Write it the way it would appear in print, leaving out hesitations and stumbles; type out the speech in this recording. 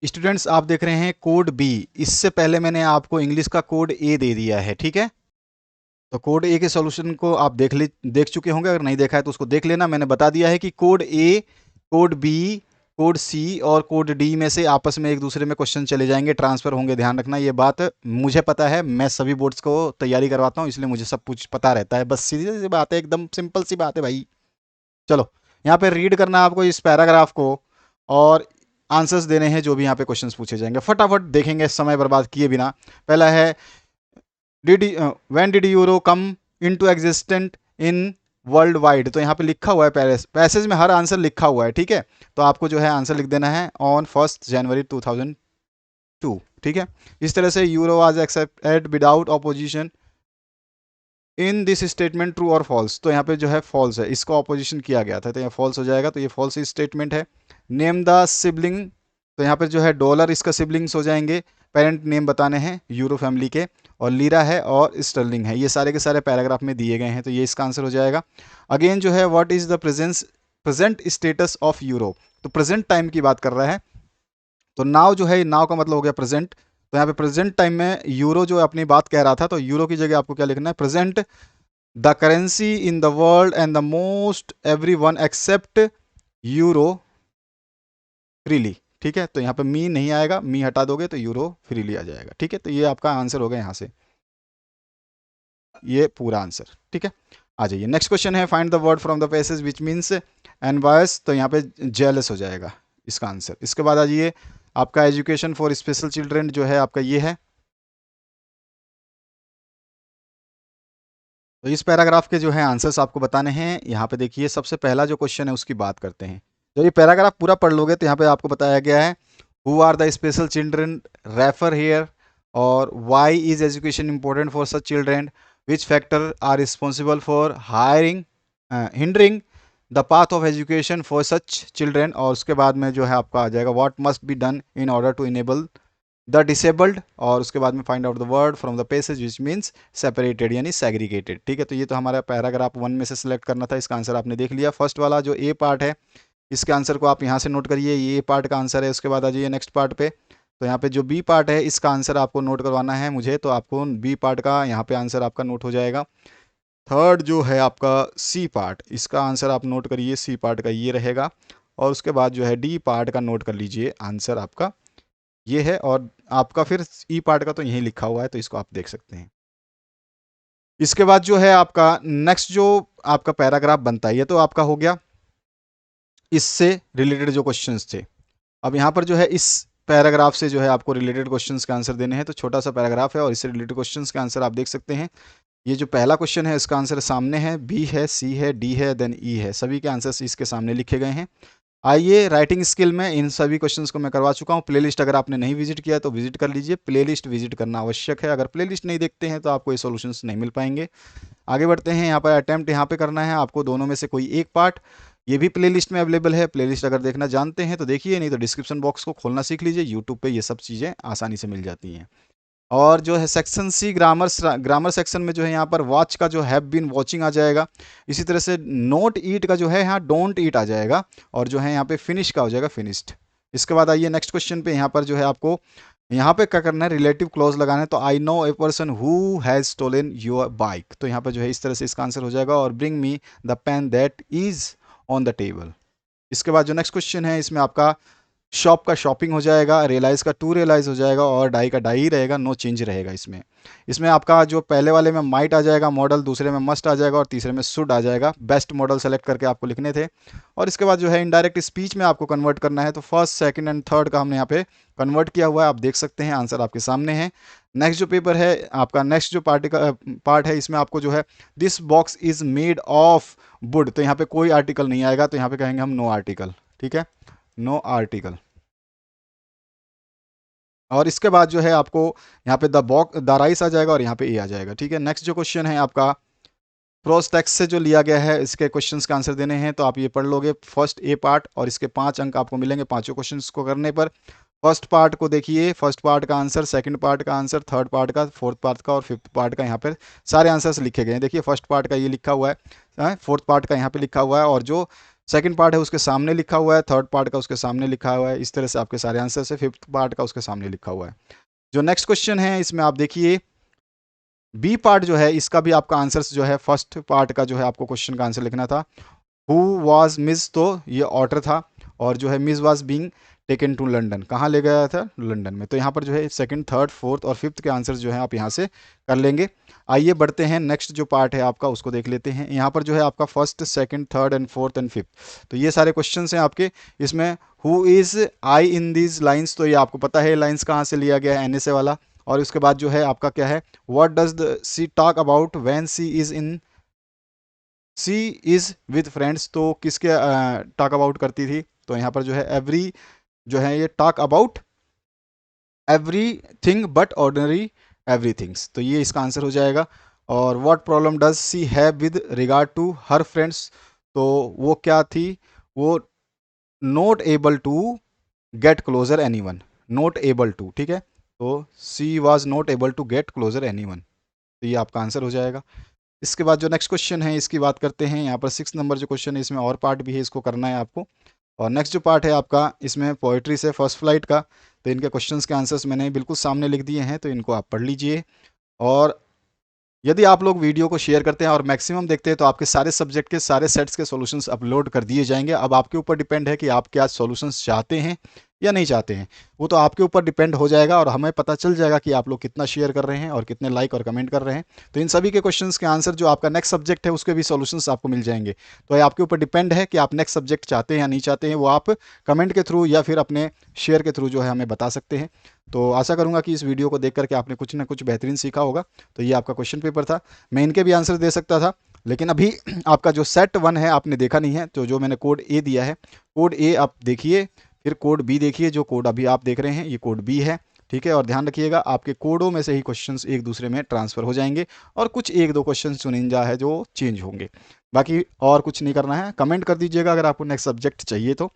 Students आप देख रहे हैं कोड बी। इससे पहले मैंने आपको इंग्लिश का कोड ए दे दिया है, ठीक है। तो कोड ए के सॉल्यूशन को आप देख चुके होंगे, अगर नहीं देखा है तो उसको देख लेना। मैंने बता दिया है कि कोड ए, कोड बी, कोड सी और कोड डी में से आपस में एक दूसरे में क्वेश्चन चले जाएंगे, ट्रांसफर होंगे। ध्यान रखना, ये बात मुझे पता है, मैं सभी बोर्ड्स को तैयारी करवाता हूँ, इसलिए मुझे सब कुछ पता रहता है। बस सीधी सी बात है, एकदम सिंपल सी बात है भाई। चलो, यहाँ पे रीड करना है आपको इस पैराग्राफ को और आंसर्स देने हैं जो भी यहाँ पे क्वेश्चंस पूछे जाएंगे। फटाफट देखेंगे समय बर्बाद किए बिना। पहला है when did euro come into existent in world wide. तो यहाँ पे लिखा हुआ है, पैसेज में हर आंसर लिखा हुआ है, ठीक है। तो आपको जो है आंसर लिख देना है ऑन 1 जनवरी 2002, ठीक है। इस तरह से euro was accepted without opposition in this statement, true और फॉल्स। तो यहाँ पे जो है फॉल्स है, इसको ऑपोजिशन किया गया था, तो यहाँ फॉल्स हो जाएगा, तो ये फॉल्स स्टेटमेंट है। Name the sibling. तो यहाँ पे जो है डॉलर इसका सिबलिंग्स हो जाएंगे, पेरेंट नेम बताने हैं यूरो फैमिली के, और लीरा है और स्टर्लिंग है। ये सारे के सारे पैराग्राफ में दिए गए हैं, तो ये इसका आंसर हो जाएगा। अगेन जो है what is the present status of euro. तो प्रेजेंट टाइम की बात कर रहा है, तो नाउ जो है, नाउ का मतलब हो गया प्रेजेंट। तो यहाँ पे प्रेजेंट टाइम में यूरो जो अपनी बात कह रहा था, तो यूरो की जगह आपको क्या लिखना है, present the currency in the world and the most every one except euro freely, ठीक है। तो यहाँ पे मी नहीं आएगा, मी हटा दोगे तो यूरो फ्रीली आ जाएगा, ठीक है। तो ये आपका आंसर होगा यहाँ से, ये पूरा आंसर, ठीक है। आ जाइए, नेक्स्ट क्वेश्चन है find the word from the passage which means invoice. तो यहाँ पे जेलस हो जाएगा इसका आंसर। इसके बाद आ जाइए, आपका एजुकेशन फॉर स्पेशल चिल्ड्रेन जो है आपका ये है। तो इस पैराग्राफ के जो है आंसर्स आपको बताने हैं। यहाँ पे देखिए, सबसे पहला जो क्वेश्चन है उसकी बात करते हैं। जब ये पैराग्राफ पूरा पढ़ लोगे तो यहाँ पे आपको बताया गया है who are the special children, refer here, और why is education important for such children, which factor are responsible for hindering the path of education for such children. और उसके बाद में जो है आपका आ जाएगा what must be done in order to enable the disabled, और उसके बाद में find out the word from the passage which means separated यानी सेग्रीगेटेड, ठीक है। तो ये तो हमारा पैराग्राफ 1 में से सिलेक्ट करना था, इसका आंसर आपने देख लिया। फर्स्ट वाला जो ए पार्ट है, इसके आंसर को आप यहाँ से नोट करिए, ये ए पार्ट का आंसर है। उसके बाद आ जाइए नेक्स्ट पार्ट पे। तो यहाँ पे जो बी पार्ट है, इसका आंसर आपको नोट करवाना है मुझे, तो आपको बी पार्ट का यहाँ पे आंसर आपका नोट हो जाएगा। थर्ड जो है आपका सी पार्ट, इसका आंसर आप नोट करिए, सी पार्ट का ये रहेगा। और उसके बाद जो है डी पार्ट का नोट कर लीजिए, आंसर आपका ये है। और आपका फिर ई पार्ट का तो यही लिखा हुआ है, तो इसको आप देख सकते हैं। इसके बाद जो है आपका नेक्स्ट जो आपका पैराग्राफ बनता है, ये तो आपका हो गया इससे रिलेटेड जो क्वेश्चंस थे। अब यहाँ पर जो है इस पैराग्राफ से जो है आपको रिलेटेड क्वेश्चंस के आंसर देने हैं। तो छोटा सा पैराग्राफ है और इससे रिलेटेड क्वेश्चंस के आंसर आप देख सकते हैं। ये जो पहला क्वेश्चन है इसका आंसर सामने है, बी है, सी है, डी है, देन ई है। सभी के आंसर्स इसके सामने लिखे गए हैं। आइए, राइटिंग स्किल में इन सभी क्वेश्चंस को मैं करवा चुका हूँ। प्लेलिस्ट अगर आपने नहीं विजिट किया तो विजिट कर लीजिए, प्लेलिस्ट विजिट करना आवश्यक है। अगर प्लेलिस्ट नहीं देखते हैं तो आपको ये सॉल्यूशंस नहीं मिल पाएंगे। आगे बढ़ते हैं, यहाँ पर अटैम्प्ट यहाँ पे करना है आपको, दोनों में से कोई एक पार्ट। ये भी प्लेलिस्ट में अवेलेबल है, प्लेलिस्ट अगर देखना जानते हैं तो देखिए, नहीं तो डिस्क्रिप्शन बॉक्स को खोलना सीख लीजिए, यूट्यूब पे ये सब चीज़ें आसानी से मिल जाती हैं। और जो है सेक्शन सी ग्रामर सेक्शन में जो है यहाँ पर वॉच का जो हैव बीन वॉचिंग आ जाएगा। इसी तरह से नोट ईट का जो है यहाँ डोंट ईट आ जाएगा। और जो है यहाँ पे फिनिश का हो जाएगा फिनिश्ड। इसके बाद आइए नेक्स्ट क्वेश्चन पे। यहाँ पर जो है आपको यहाँ पे क्या करना है, रिलेटिव क्लॉज लगाना है। तो I know a person who has stolen your bike. तो यहाँ पर जो है इस तरह से इसका आंसर हो जाएगा। और bring me the pen that is on the table. इसके बाद जो नेक्स्ट क्वेश्चन है, इसमें आपका शॉप का शॉपिंग हो जाएगा, रियलाइज का टू रियलाइज हो जाएगा, और डाई का डाई रहेगा, नो चेंज रहेगा इसमें। इसमें आपका जो पहले वाले में माइट आ जाएगा मॉडल, दूसरे में मस्ट आ जाएगा, और तीसरे में शुड आ जाएगा। बेस्ट मॉडल सेलेक्ट करके आपको लिखने थे। और इसके बाद जो है इनडायरेक्ट स्पीच में आपको कन्वर्ट करना है। तो फर्स्ट, सेकंड एंड थर्ड का हमने यहाँ पे कन्वर्ट किया हुआ है, आप देख सकते हैं, आंसर आपके सामने है। नेक्स्ट जो पेपर है आपका, नेक्स्ट जो पार्ट है, इसमें आपको जो है this box is made of would. तो यहाँ पे कोई आर्टिकल नहीं आएगा, तो यहाँ पे कहेंगे हम नो आर्टिकल, ठीक है, नो आर्टिकल। और इसके बाद जो है आपको यहाँ पे द राइस आ जाएगा और यहाँ पे ए आ जाएगा, ठीक है। नेक्स्ट जो क्वेश्चन है आपका प्रोस टेक्स्ट से जो लिया गया है, इसके क्वेश्चंस का आंसर देने हैं। तो आप ये पढ़ लोगे फर्स्ट ए पार्ट, और इसके 5 अंक आपको मिलेंगे पांचों क्वेश्चंस को करने पर। फर्स्ट पार्ट को देखिए, फर्स्ट पार्ट का आंसर, सेकंड पार्ट का आंसर, थर्ड पार्ट का, फोर्थ पार्ट का और फिफ्थ पार्ट का यहाँ पर सारे आंसर्स लिखे गए हैं। देखिए फर्स्ट पार्ट का ये लिखा हुआ है, फोर्थ पार्ट का यहाँ पे लिखा हुआ है, और जो सेकंड पार्ट है उसके सामने लिखा हुआ है, थर्ड पार्ट का उसके सामने लिखा हुआ है। इस तरह से आपके सारे आंसर है। फिफ्थ पार्ट का उसके सामने लिखा हुआ है। जो नेक्स्ट क्वेश्चन है इसमें आप देखिए बी पार्ट जो है इसका भी आपका आंसर्स जो है फर्स्ट पार्ट का जो है आपको क्वेश्चन का आंसर लिखना था। हु वाज मिस, तो ये ऑटर था, और जो है miss was being taken to London, कहाँ ले गया था? लंदन में। तो यहाँ पर जो है सेकंड, थर्ड, फोर्थ और फिफ्थ के आंसर जो है आप यहाँ से कर लेंगे। आइए बढ़ते हैं, नेक्स्ट जो पार्ट है आपका उसको देख लेते हैं। यहाँ पर जो है आपका first, second, third and fourth and fifth, तो ये सारे क्वेश्चन हैं आपके। इसमें who is I in these lines, तो ये आपको पता है लाइन्स कहाँ से लिया गया है, एन वाला। और उसके बाद जो है आपका क्या है, what does the sea talk about when sea is with friends, तो किसके टॉक अबाउट करती थी? तो यहाँ पर जो है एवरी जो है ये talk about every thing but ordinary every things, तो ये इसका आंसर हो जाएगा। और what problem does she have with regard to her friends, तो वो क्या थी? वो not able to get closer anyone, not able to, ठीक है। तो she was not able to get closer anyone, तो ये आपका आंसर हो जाएगा। इसके बाद जो नेक्स्ट क्वेश्चन है इसकी बात करते हैं। यहाँ पर 6 नंबर जो क्वेश्चन है इसमें और पार्ट भी है, इसको करना है आपको। और नेक्स्ट जो पार्ट है आपका इसमें पोएट्री से फर्स्ट फ्लाइट का, तो इनके क्वेश्चंस के आंसर्स मैंने बिल्कुल सामने लिख दिए हैं, तो इनको आप पढ़ लीजिए। और यदि आप लोग वीडियो को शेयर करते हैं और मैक्सिमम देखते हैं तो आपके सारे सब्जेक्ट के सारे सेट्स के सॉल्यूशंस अपलोड कर दिए जाएंगे। अब आपके ऊपर डिपेंड है कि आप क्या सॉल्यूशंस चाहते हैं या नहीं चाहते हैं, वो तो आपके ऊपर डिपेंड हो जाएगा और हमें पता चल जाएगा कि आप लोग कितना शेयर कर रहे हैं और कितने लाइक और कमेंट कर रहे हैं। तो इन सभी के क्वेश्चंस के आंसर जो आपका नेक्स्ट सब्जेक्ट है उसके भी सॉल्यूशंस आपको मिल जाएंगे। तो ये आपके ऊपर डिपेंड है कि आप नेक्स्ट सब्जेक्ट चाहते हैं या नहीं चाहते हैं, वो आप कमेंट के थ्रू या फिर अपने शेयर के थ्रू जो है हमें बता सकते हैं। तो आशा करूंगा कि इस वीडियो को देख करके आपने कुछ ना कुछ बेहतरीन सीखा होगा। तो ये आपका क्वेश्चन पेपर था, मैं इनके भी आंसर दे सकता था, लेकिन अभी आपका जो सेट 1 है आपने देखा नहीं है, तो जो मैंने कोड ए दिया है, कोड ए आप देखिए, फिर कोड बी देखिए। जो कोड अभी आप देख रहे हैं ये कोड बी है, ठीक है। और ध्यान रखिएगा आपके कोडों में से ही क्वेश्चंस एक दूसरे में ट्रांसफर हो जाएंगे और कुछ एक दो क्वेश्चन चुनिंदा है जो चेंज होंगे, बाकी और कुछ नहीं करना है। कमेंट कर दीजिएगा अगर आपको नेक्स्ट सब्जेक्ट चाहिए तो।